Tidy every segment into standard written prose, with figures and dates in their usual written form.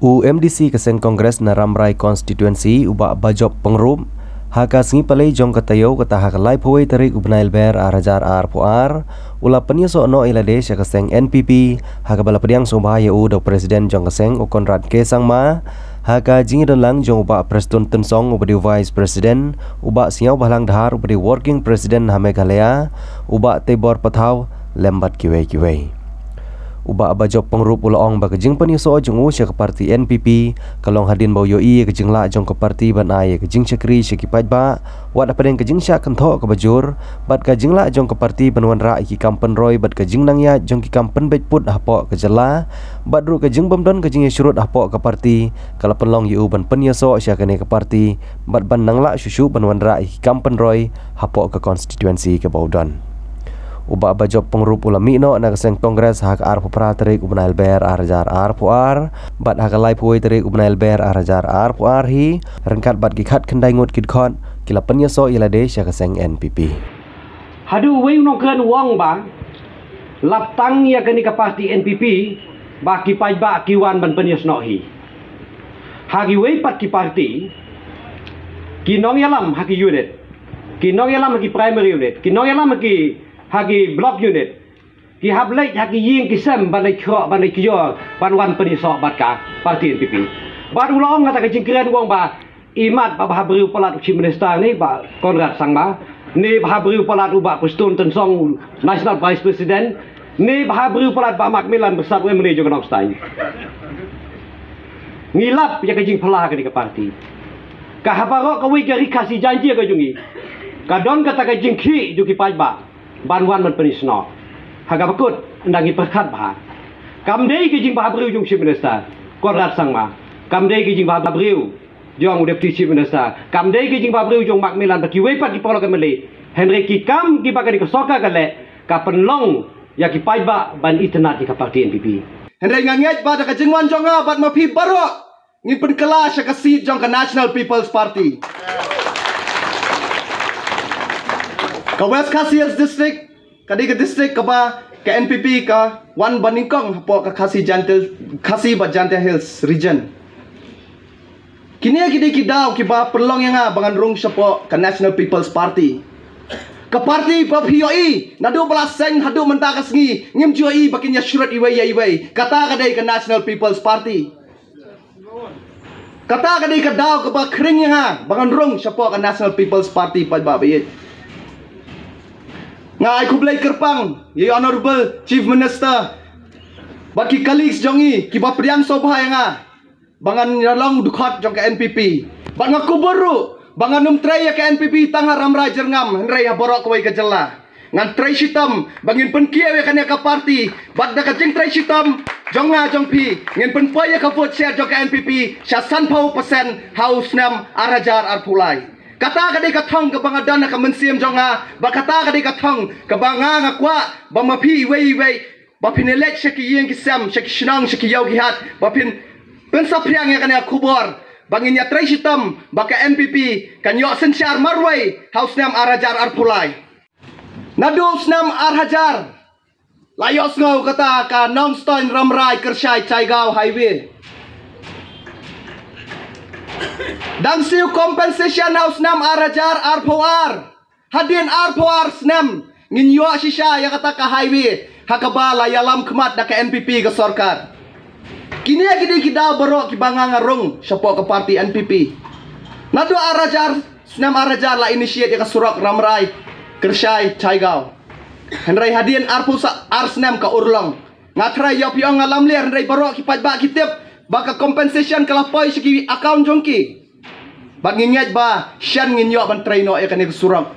UMDC Keseng Kongres na Ramrai Constituency ubak bajop pengrum haka sengi palai jong katayo kata haka lai pawai tarik ubnail ber arajar puar ula penyeso no ilade sya Keseng NPP haka bala pediang sombahaya dok Presiden jong Keseng Konrad K Sangma haka jingi dalang jong ubak Preston Tensong ubadi Vice President ubak siau bahlang dahar ubadi Working President Meghalaya ubak Tebor Patau lembat kiwei ubak bajop pengrup ulaong baka jing penyeso jong sya ke parti NPP kalong hadin bau yoi ke jing la jong ke parti ban ai ke jing chakri sya ki ba wat apadeng ke jing sya kentho ke bajur bat ke jing la jong ke parti banwan ra ki kampen roy bat ke jing nang ya jong ki kampen bet put hapo ke jela bat ru ke jing bamdon ke jing syurut hapo ke parti kala penlong yu ban penyeso sya kene ke parti bat ban nang la syushu banwan ra ki kampen roy hapo ke konstituensi ke Baudon ubak bajop pengrup ulami no na Keseng Kongres hak pupra terik ubnail ber arajar puar bat hak lai puai terik ubnail ber arajar puar hi rengkat bat gikat kendai ngut kidkhot kila penyeso ilade sya Keseng NPP hadu wei nongkan wong ba laptang ya kani ka parti NPP ba ki pai ba kiwan ban penyes no hi hagi wei pat ki parti ki nong yalam haki unit ki nong yalam haki primary unit ki nong yalam hagi block unit ki hablek hagi ying ki sem ban kho ban kyo ban wan peniso bat ka parti NPP bat ulong ngata ka jingkren wong ba imat ba habru palat chief minister ni ba Konrad Sangma ni ba habru palat ubak Preston Tensong National Vice President ni ba habru palat ba Macmillan besar Wembley juga Nokstein ngilap ya ka jing pala ka di ka parti ka habaro ka wi ka rikasi janji ka jungi ka don kata ka jingki juki pai ba banwan man penisno haga bakut ndangi perkat bah kamdei ki jing bahabriu jung chief minister Konrad Sangma kamdei ki jing bahabriu jong deputy chief minister kamdei ki jing bahabriu jong Macmillan baki wepat ki polo kameli Henry ki kam ki bakari ko soka kale ka penlong ya ki paiba ban itnat ki ka parti NPP Henry nganget ba ka jingwan jonga bat mapi baro ngi pen kelas ka seat jong ka National People's Party ka West Khasi Hills District kadi ka district ka ba ka NPP ka wan baningkong hapo ka Khasi Bajante Hills region kini ki daw ki ba perlong yang bangan rung sapo ka National People's Party ka parti pa POE nadu bala seng hadu menta ka sngi ngim juai bakin ya syurat iwai kata kadai ka National People's Party kata kadai ka daw ka ba kring yang bangan rung sapo ka National People's Party pa ba bayit ngai kublai kerpang ye honorable chief minister baki colleagues jongi ki ba priang sobha yang bangan yalong dukhot jong ka NPP bang kuburu bangan tray ya ka NPP tanga ramrai jerngam henrai ya borok wai ka jela ngan tray sitam bangin pen kiawe kan ya ka party bad da ka jing tray sitam jonga jong pi ngin pen poya ka vote share jong ka NPP sya san pau persen house nam arajar arpulai kata kadai kathong ka bangadan ka mensiam jonga ba kata kadai kathong ka banga ngakwa ba mapi wei ba pinelek shaki yeng ki sam shaki shnang shaki yaw ki hat ba pin sapriang ya kan ya kubor bangin ya trai sitam ba ka NPP kan yo sensyar marwai house nam arajar arpulai nadu snam arhajar layos ngau kata ka Nongstoin Ramrai Kershai Chaigao highway dang siu compensation house nam arajar arpoar hadin arpoar snam ngin yo shisha ya kata ka highway hakabala yalam kmat da ka NPP ka sarkar kini gidi kita baro ki banga ngarung sapo ka parti NPP nadu arajar snam arajar la initiate ya ka surak Ramrai Kershai Chaigao henrai hadin arpusa arsnam ka urlong ngatrai yop yo ngalam ler henrai baro ki pajba kitip baka compensation kala poi siki account jongki bag nginget ba syan nginyo ban traino e kanik surang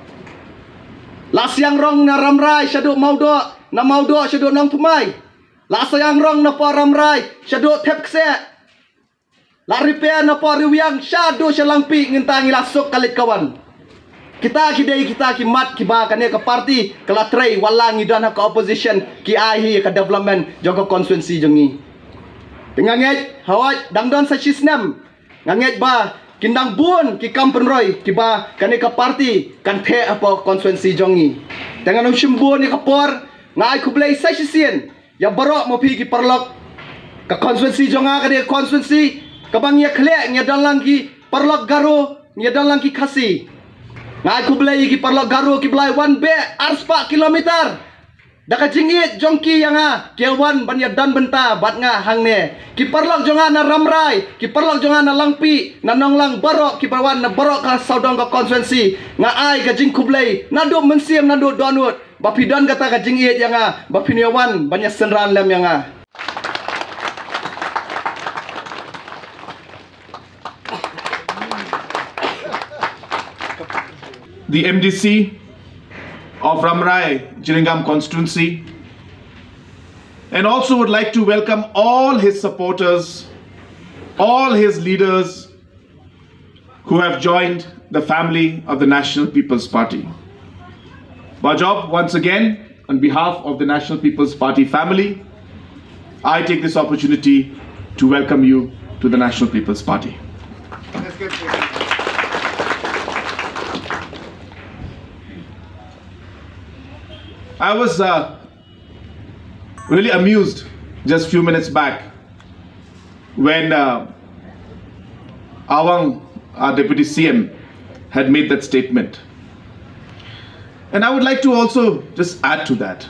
la siang rong na Ramrai syadu maudo na maudo syadu nang tumai la siang rong na po Ramrai syadu tep kse la repair na po riwyang syadu syalangpi ngintangi lasuk kalit kawan kita ki mat ki ba kanik ka party kala tray walang idan ka opposition ki ahi ka development jogo constituency jongi Tinganget hawat dangdon sa sisnem nganget ba kindang bun ki kampen roy ki ba kani ka party kan the apa konstituensi jongi dengan simbon ni kapor ngai kublai sa sisien ya barok mo pi ki parlok Ka konstituensi jonga ka dia konstituensi kabang ya khlek nya dalang ki Parlok Garo nya dalang ki khasi. Ngai ku belai ki Parlok Garo ki belai 1 be arspa kilometer. Daka jingit jongki yang kewan ban ya dan benta bat nga hang ne. Ki Parlok jonga na Ramrai, ki Parlok jonga na Langpi, na Nonglang Barok ki parwan na Barok ka saudong ka konstituensi. Nga ai ka jing ku belai na do mensiam na do donut. Bapidan kata ka jingit yang bapiniawan banyak senran lem yang the MDC of Ramrai Jiringam constituency, and also would like to welcome all his supporters, all his leaders who have joined the family of the National People's Party. Bajop, once again, on behalf of the National People's Party family, I take this opportunity to welcome you to the National People's Party. I was really amused just a few minutes back when Awang, our Deputy CM, had made that statement. And I would like to also just add to that.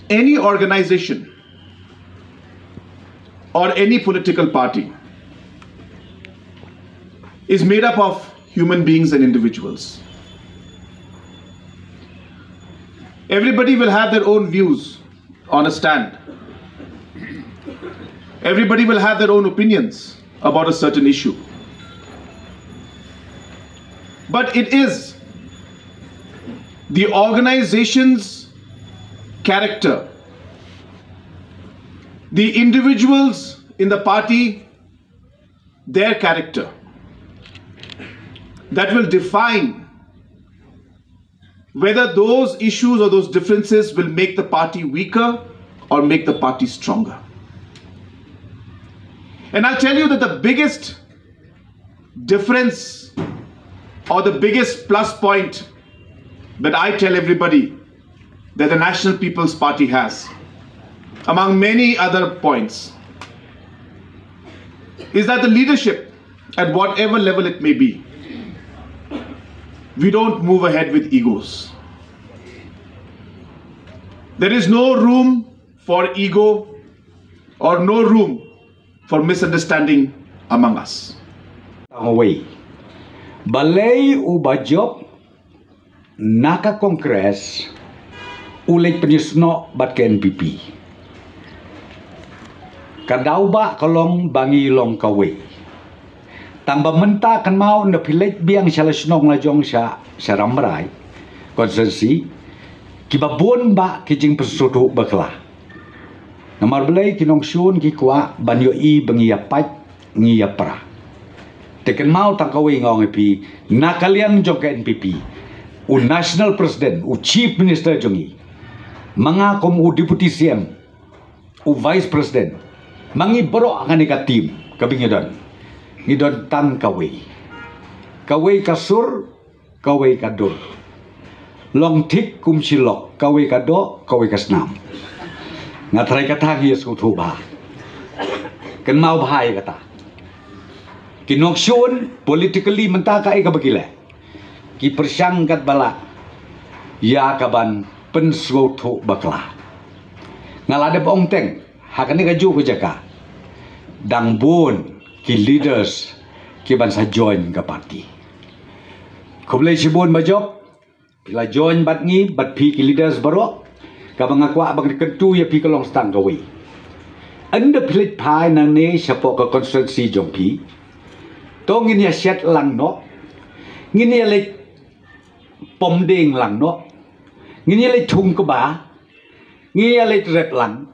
Any organization or any political party is made up of human beings and individuals. Everybody will have their own views on a stand. Everybody will have their own opinions about a certain issue. But it is the organization's character, the individuals in the party, their character, that will define whether those issues or those differences will make the party weaker or make the party stronger. And I'll tell you that the biggest difference or the biggest plus point that I tell everybody that the National People's Party has, among many other points, is that the leadership, at whatever level it may be, we don't move ahead with egos. There is no room for ego or no room for misunderstanding among us. Away. Balay u Bajop naka Kongres ulit penyusno bat ke NPP. Kadauba kolong bangi long kawe. Tambah menta kan mau na pilit biang salah senong lajong sa Ramrai konsensi kibabun ba kijing pesutu bakla. Namar belai kinong syun ki kwa banyo i bangiyapat ngiyapra. Teken mau tangkawi ngong epi nakalian jong ke NPP u national president u chief minister jongi mga kom u deputy CM u vice president mangi boro akan ika tim kabingidon ngidon tan kawi kasur kawi kadur long tik kum silok kawi kado kawi kasnam ngatrai kata ngi sutu ba ken mau bahai kata kinok syun politically mentaka ika bagile ki persangkat bala ya kaban pensutu bakla ngalade bong teng hakane kaju ko jaka dang bun ki leaders ki bansa join ka party kublai sibun Bajop bila join bat ngi bat pi ki leaders baro ka bangakwa bang ketu ya pi kalong stang gawi anda pilit pai nang ne siapa ka konstituensi jongpi to ngin ya set lang no ngin ya le pom ding lang no ngin ya le chung ka ba ngin ya le rep lang